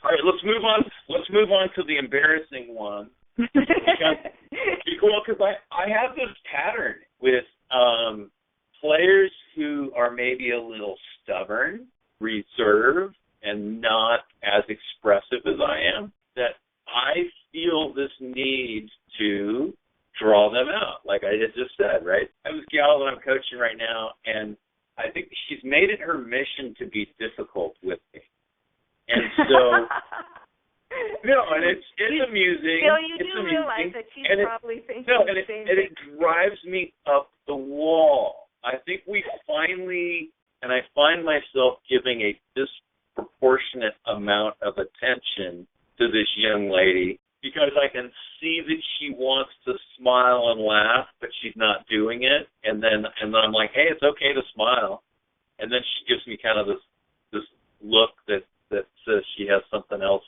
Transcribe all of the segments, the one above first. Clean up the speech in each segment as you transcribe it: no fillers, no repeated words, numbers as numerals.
All right, let's move on. Let's move on to the embarrassing one. Because I have this pattern with players who are maybe a little stubborn, reserved, and not as expressive as I am, that I feel this need to draw them out, like I just said, right? I have this gal that I'm coaching right now, and I think she's made it her mission to be difficult with me. And so, no, and it's amusing. Still, you it's do amusing, realize that she's probably thinking the same and thing. it drives me up the wall. I think we finally, and I find myself giving a disproportionate amount of attention to this young lady because I can see that she wants to smile and laugh, but she's not doing it. And then I'm like, hey, it's okay to smile. And then she gives me kind of this look that says she has something else.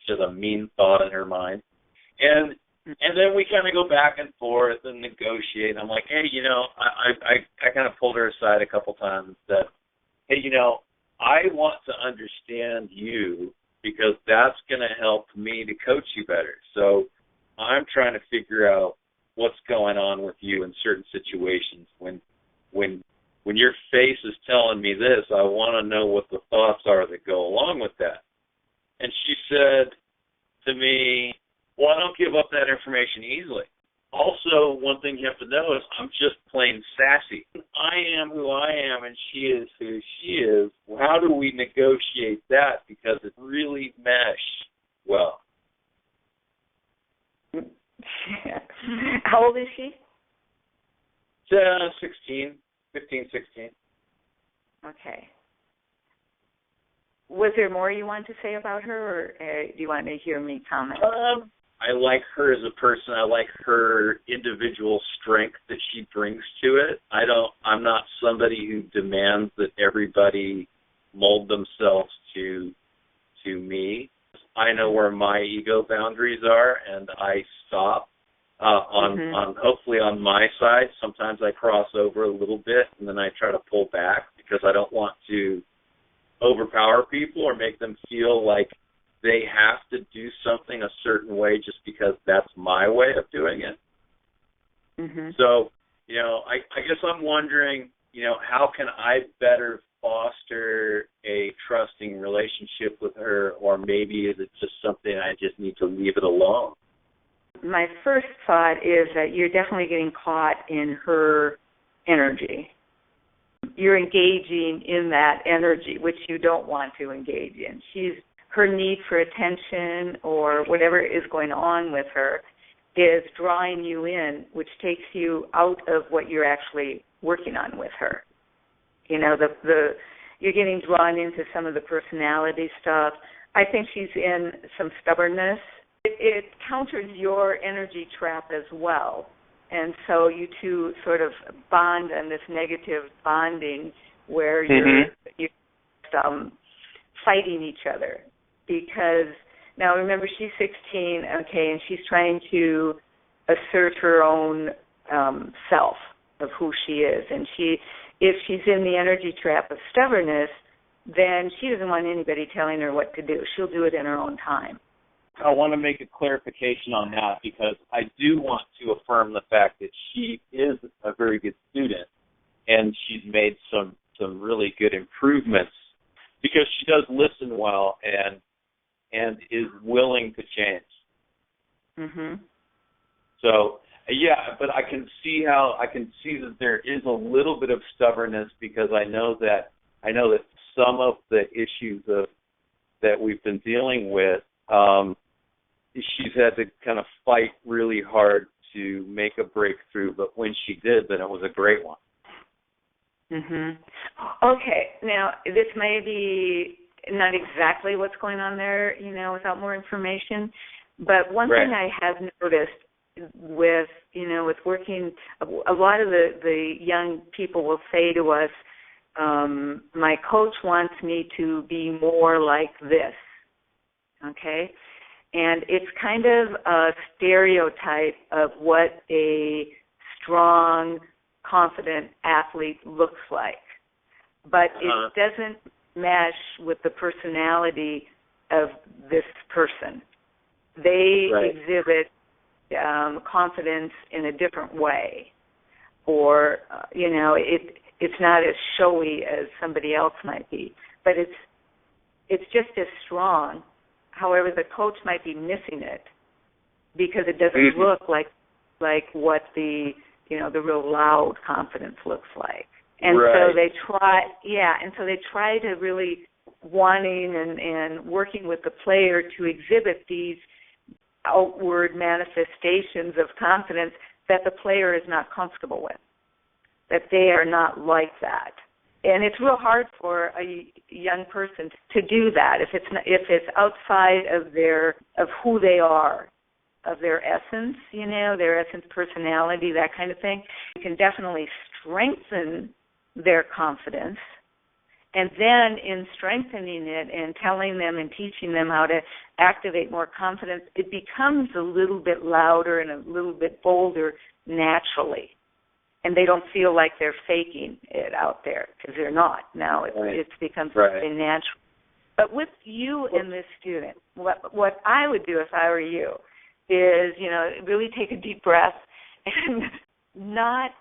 She has a mean thought in her mind. And then we kind of go back and forth and negotiate. I'm like, hey, I kind of pulled her aside a couple times and said, hey, I want to understand you because that's going to help me to coach you better. So I'm trying to figure out what's going on with you in certain situations. When your face is telling me this, I want to know what the thoughts are that go along with that. And she said to me, well, I don't give up that information easily. Also, one thing you have to know is I'm just plain sassy. I am who I am, and she is who she is. How do we negotiate that? Because it really meshed well. How old is she? 15, 16. Okay. Was there more you want to say about her, or do you want to hear me comment? I like her as a person. I like her individual strength that she brings to it. I'm not somebody who demands that everybody mold themselves to me. I know where my ego boundaries are, and I stop on hopefully on my side. Sometimes I cross over a little bit, and then I try to pull back because I don't want to overpower people or make them feel like they have to do something a certain way just because that's my way of doing it. Mm-hmm. So, I guess I'm wondering, how can I better foster a trusting relationship with her, or maybe is it just something I just need to leave it alone? My first thought is that you're definitely getting caught in her energy. You're engaging in that energy, which you don't want to engage in. Her need for attention or whatever is going on with her is drawing you in, which takes you out of what you're actually working on with her. You're getting drawn into some of the personality stuff. I think she's in some stubbornness. It counters your energy trap as well. And so you two sort of bond on this negative bonding where you're fighting each other. Because now remember, she's 16, okay, and she's trying to assert her own self of who she is. And if she's in the energy trap of stubbornness, then she doesn't want anybody telling her what to do. She'll do it in her own time. I want to make a clarification on that because I do want to affirm the fact that she is a very good student and she's made some really good improvements because she does listen well and is willing to change. Mm-hmm. So, yeah, but I can see that there is a little bit of stubbornness because I know that some of the issues that we've been dealing with, she's had to kind of fight really hard to make a breakthrough, but when she did, then it was a great one. Mhm. Okay. Now, this may be not exactly what's going on there, without more information, but one Right. thing I have noticed with, with working, a lot of the young people will say to us, my coach wants me to be more like this, okay? And it's kind of a stereotype of what a strong, confident athlete looks like. But it doesn't mesh with the personality of this person. They exhibit confidence in a different way, or it's not as showy as somebody else might be, but it's just as strong. However, the coach might be missing it because it doesn't look like what the real loud confidence looks like. And so they try to really wanting and working with the player to exhibit these outward manifestations of confidence that the player is not comfortable with, that they are not like that. And it's real hard for a young person to do that if it's outside of who they are, of their essence, their essence, personality, that kind of thing. You can definitely strengthen their confidence. And then in strengthening it and telling them and teaching them how to activate more confidence, it becomes a little bit louder and a little bit bolder naturally. And they don't feel like they're faking it out there, because they're not. Now it becomes something natural. But with you and this student, what I would do if I were you is, really take a deep breath and not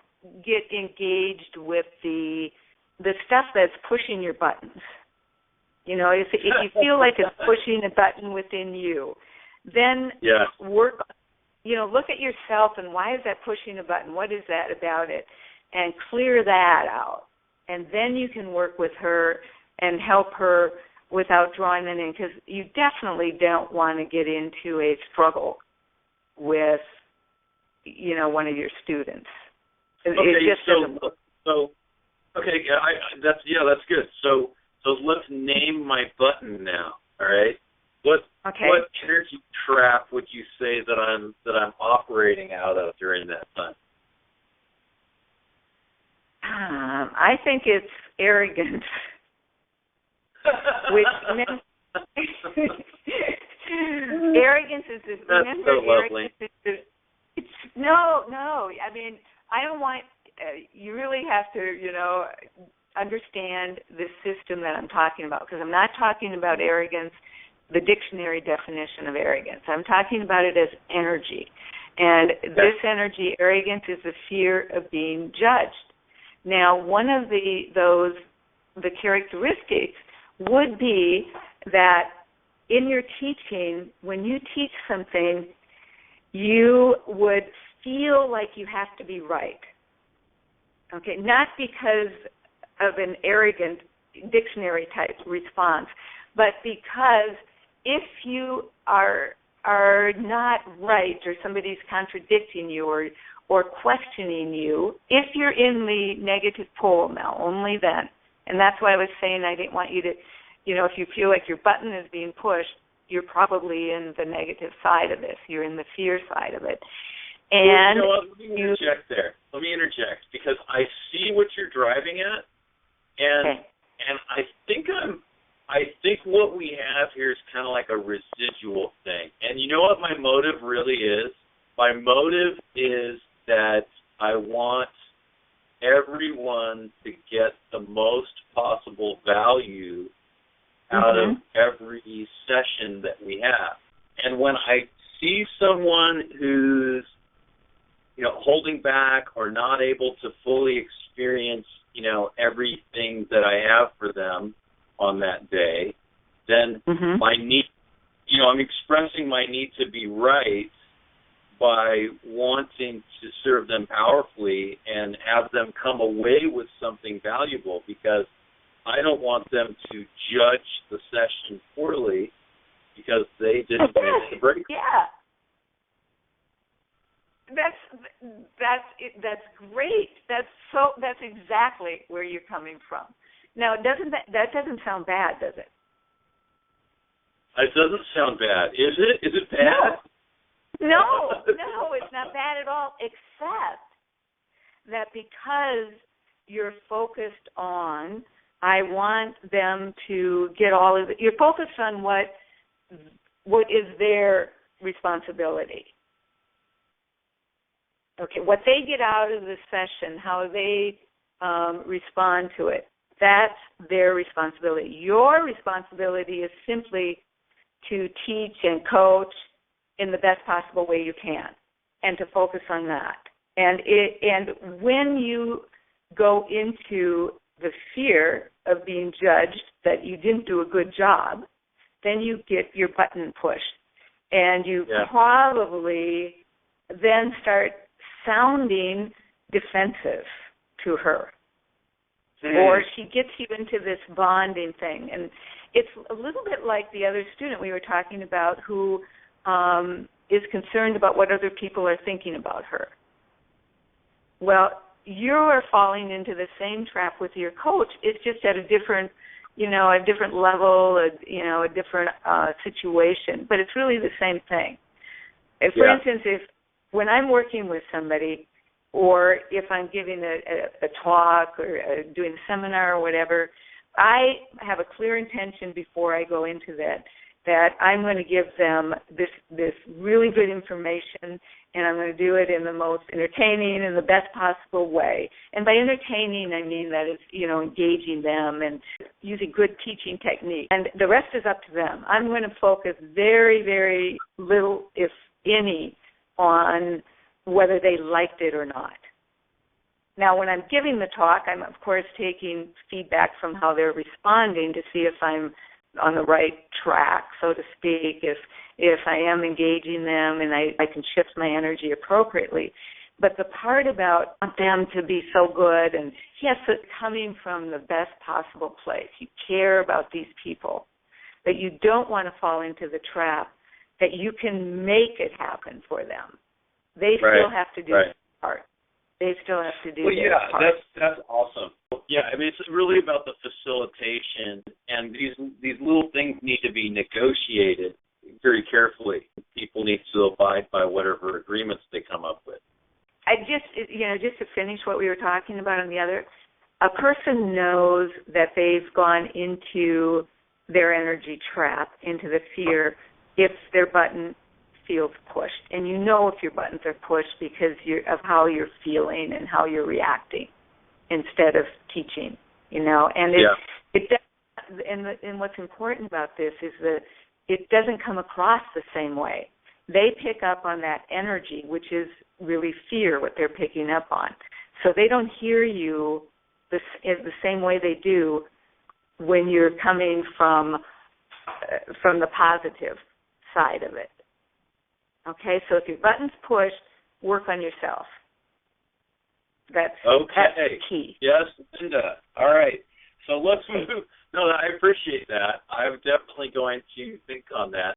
get engaged with the stuff that's pushing your buttons. If you feel like it's pushing a button within you, then work. Look at yourself and why is that pushing a button? What is that about it? And clear that out. And then you can work with her and help her without drawing them in, because you definitely don't want to get into a struggle with, one of your students. Okay, that's good. So let's name my button now. All right. What energy trap would you say that I'm operating out of during that time? I think it's arrogance, which arrogance is this. That's so lovely. No. I mean, I don't want. You really have to, understand the system that I'm talking about, because I'm not talking about arrogance, the dictionary definition of arrogance. I'm talking about it as energy. And this energy, arrogance, is the fear of being judged. Now, one of the characteristics would be that in your teaching, when you teach something, you would feel like you have to be right. Okay, not because of an arrogant dictionary type response, but because if you are not right, or somebody's contradicting you or questioning you, if you're in the negative pole now, only then. And that's why I was saying I didn't want you to, if you feel like your button is being pushed, you're probably in the negative side of this. You're in the fear side of it. And let me interject there. Let me interject, because I see what you're driving at, and I think what we have here is kind of like a residual thing. And you know what my motive really is? My motive is that I want everyone to get the most possible value out of every session that we have. And when I see someone who's holding back or not able to fully experience, everything that I have for them on that day, then my need, I'm expressing my need to be right by wanting to serve them powerfully and have them come away with something valuable, because I don't want them to judge the session poorly because they didn't miss the break. Yeah. That's great. That's exactly where you're coming from. Now, that doesn't sound bad, does it? It doesn't sound bad. Is it? Is it bad? No, it's not bad at all, except that because you're focused on, I want them to get all of it. You're focused on what is their responsibility. Okay, what they get out of the session, how they respond to it, that's their responsibility. Your responsibility is simply to teach and coach in the best possible way you can, and to focus on that. And when you go into the fear of being judged that you didn't do a good job, then you get your button pushed, and you probably then start sounding defensive to her. Or she gets you into this bonding thing. And it's a little bit like the other student we were talking about who is concerned about what other people are thinking about her. Well, you are falling into the same trap with your coach. It's just at a different level, a different situation. But it's really the same thing. For instance, when I'm working with somebody, or if I'm giving a talk or doing a seminar or whatever, I have a clear intention before I go into that I'm going to give them this really good information, and I'm going to do it in the most entertaining and the best possible way. And by entertaining, I mean that it's, engaging them and using good teaching technique. And the rest is up to them. I'm going to focus very, very little, if any, on whether they liked it or not. Now, when I'm giving the talk, I'm, of course, taking feedback from how they're responding to see if I'm on the right track, so to speak, if I am engaging them and I can shift my energy appropriately. But the part about them to be so good, and yes, it's coming from the best possible place. You care about these people, but you don't want to fall into the trap that you can make it happen for them. They still have to do their part. They still have to do their part. That's awesome. Yeah, I mean, it's really about the facilitation, and these little things need to be negotiated very carefully. People need to abide by whatever agreements they come up with. Just to finish what we were talking about on the other, a person knows that they've gone into their energy trap, into the fear, if their button feels pushed. And you know if your buttons are pushed because of how you're feeling and how you're reacting instead of teaching, And it does, and what's important about this is that it doesn't come across the same way. They pick up on that energy, which is really fear, what they're picking up on. So they don't hear you the same way they do when you're coming from the positive side of it. Okay, so if your button's pushed, work on yourself. That's key. Yes, Linda. All right. So let's move. No, I appreciate that. I'm definitely going to think on that.